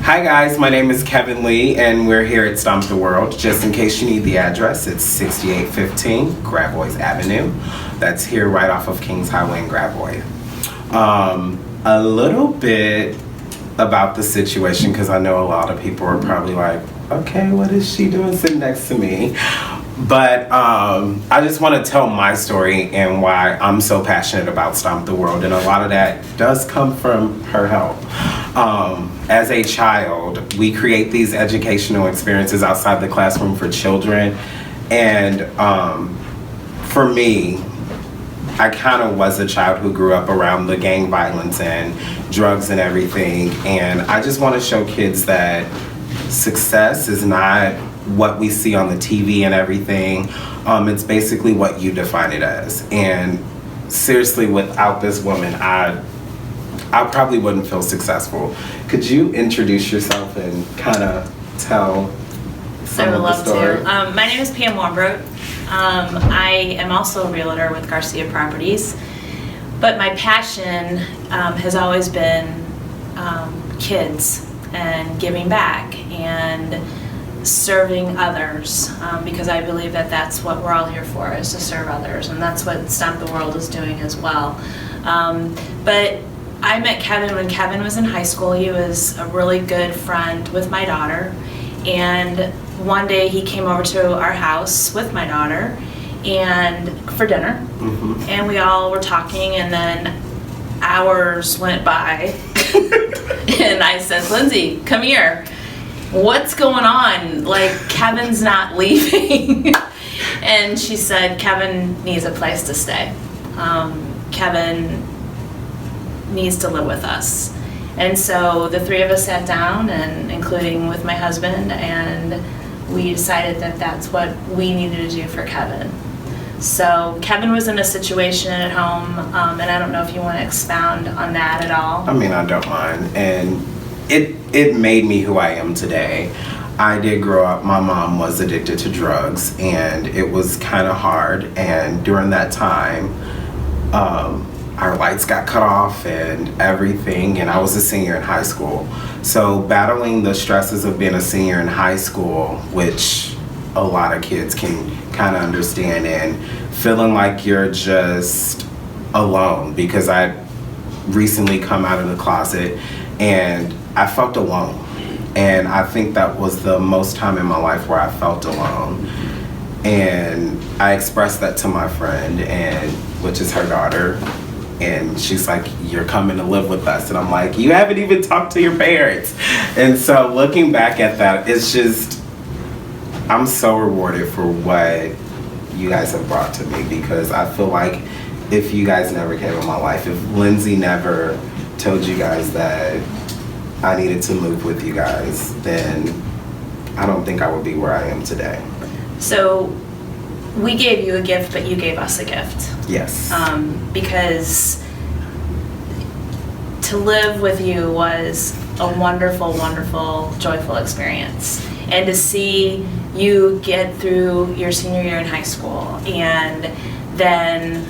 Hi guys, my name is Kevin Lee and we're here at Stomp the World. Just in case you need the address, it's 6815 Gravois Avenue. That's here right off of Kings Highway in Gravois. A little bit about the situation, because I know a lot of people are probably like, okay, what is she doing sitting next to me? But I just want to tell my story and why I'm so passionate about Stomp the World, and a lot of that does come from her help. As a child, we create these educational experiences outside the classroom for children, and for me, I kind of was a child who grew up around the gang violence and drugs and everything, and I just want to show kids that success is not what we see on the TV and everything. It's basically what you define it as. And seriously, without this woman, I probably wouldn't feel successful. Could you introduce yourself and kind of tell some of the story? My name is Pam Warmbrook. I am also a realtor with Garcia Properties, but my passion has always been kids and giving back and serving others, because I believe that that's what we're all here for, is to serve others, and that's what Stomp the World is doing as well. But I met Kevin when Kevin was in high school. He was a really good friend with my daughter, and one day he came over to our house with my daughter and for dinner, and we all were talking, and then hours went by and I said, Lindsay, come here. What's going on? Like, Kevin's not leaving. And she said, Kevin needs a place to stay. Kevin needs to live with us. And so the three of us sat down, and including with my husband, and we decided that that's what we needed to do for Kevin. So Kevin was in a situation at home, and I don't know if you want to expound on that at all. I mean, I don't mind. And it made me who I am today. I did grow up, my mom was addicted to drugs, and it was kind of hard. And during that time, our lights got cut off and everything, and I was a senior in high school. So battling the stresses of being a senior in high school, which a lot of kids can kind of understand, and feeling like you're just alone, because I recently come out of the closet and I felt alone, and I think that was the most time in my life where I felt alone. And I expressed that to my friend, and which is her daughter, and she's like, you're coming to live with us. And I'm like, you haven't even talked to your parents. And so looking back at that, it's just, I'm so rewarded for what you guys have brought to me, because I feel like if you guys never came in my life, if Lindsay never told you guys that I needed to move with you guys, then I don't think I would be where I am today. So we gave you a gift, but you gave us a gift. Yes. Because to live with you was a wonderful, wonderful, joyful experience. And to see you get through your senior year in high school and then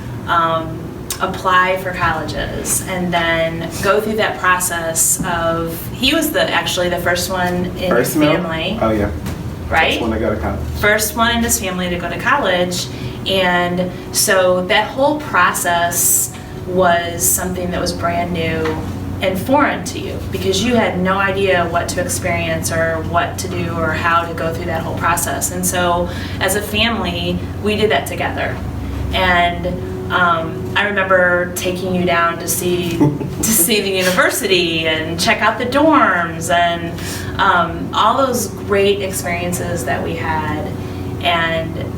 apply for colleges and then go through that process of, he was actually the first one in his family. Oh yeah. Right? First one to go to college. First one in his family to go to college. And so that whole process was something that was brand new and foreign to you, because you had no idea what to experience or what to do or how to go through that whole process. And so as a family, we did that together. And I remember taking you down to see the university and check out the dorms and all those great experiences that we had. And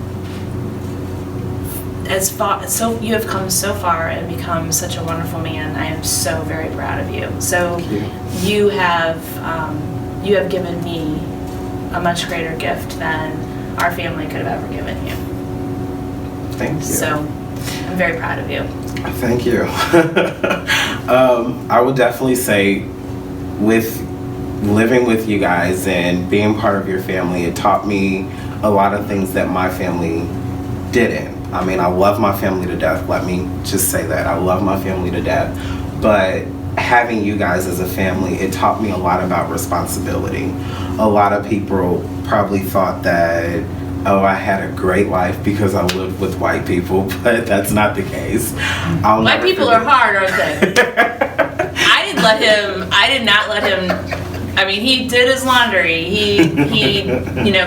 so you have come so far and become such a wonderful man. I am so very proud of you. So you have given me a much greater gift than our family could have ever given you. Thank you. So I'm very proud of you. Thank you. I would definitely say, with living with you guys and being part of your family, it taught me a lot of things that my family didn't. I mean, I love my family to death. Let me just say that. I love my family to death. But having you guys as a family, it taught me a lot about responsibility. A lot of people probably thought that, oh, I had a great life because I lived with white people, but that's not the case. White people are hard, aren't they? I did not let him. I mean, he did his laundry. He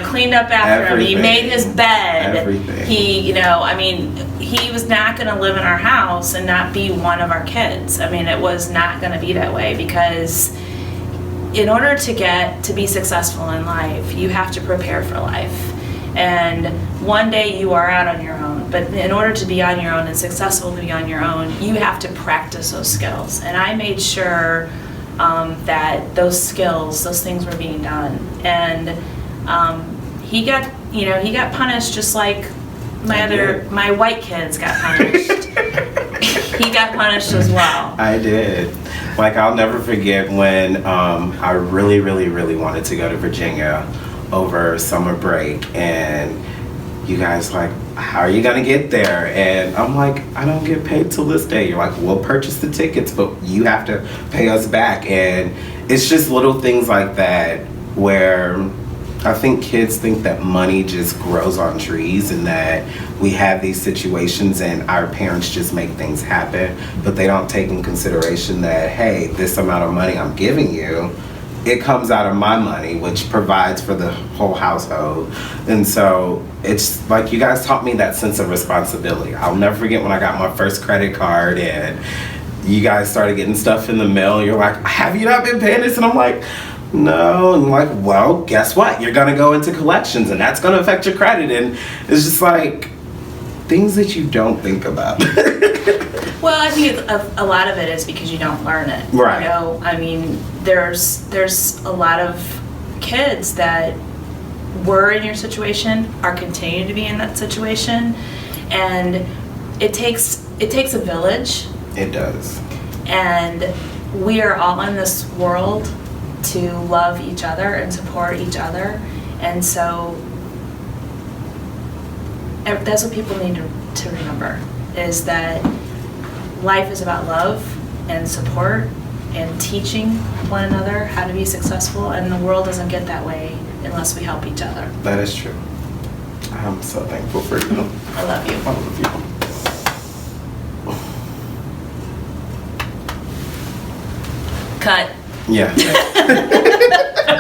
cleaned up after him. He made his bed. Everything. He was not going to live in our house and not be one of our kids. I mean, it was not going to be that way, because in order to be successful in life, you have to prepare for life. And one day you are out on your own, but in order to be on your own and successful to be on your own, you have to practice those skills. And I made sure that those skills, those things were being done. And he got punished just like my white kids got punished. He got punished as well. I did. Like, I'll never forget when I really, really, really wanted to go to Virginia over summer break, and you guys like, how are you gonna get there? And I'm like, I don't get paid till this day. You're like, we'll purchase the tickets, but you have to pay us back. And it's just little things like that where I think kids think that money just grows on trees, and that we have these situations and our parents just make things happen, but they don't take in consideration that, hey, this amount of money I'm giving you, it comes out of my money, which provides for the whole household. And so it's like, you guys taught me that sense of responsibility. I'll never forget when I got my first credit card and you guys started getting stuff in the mail. You're like, have you not been paying this? And I'm like, no. And I'm like, well, guess what? You're gonna go into collections and that's gonna affect your credit. And it's just like things that you don't think about. Well, I think a lot of it is because you don't learn it. Right. You know, I mean, there's a lot of kids that were in your situation, are continuing to be in that situation, and it takes a village. It does. And we are all in this world to love each other and support each other, and so that's what people need to remember, is that life is about love and support and teaching one another how to be successful, and the world doesn't get that way unless we help each other. That is true. I'm so thankful for you. I love you. I love you. Cut. Yeah.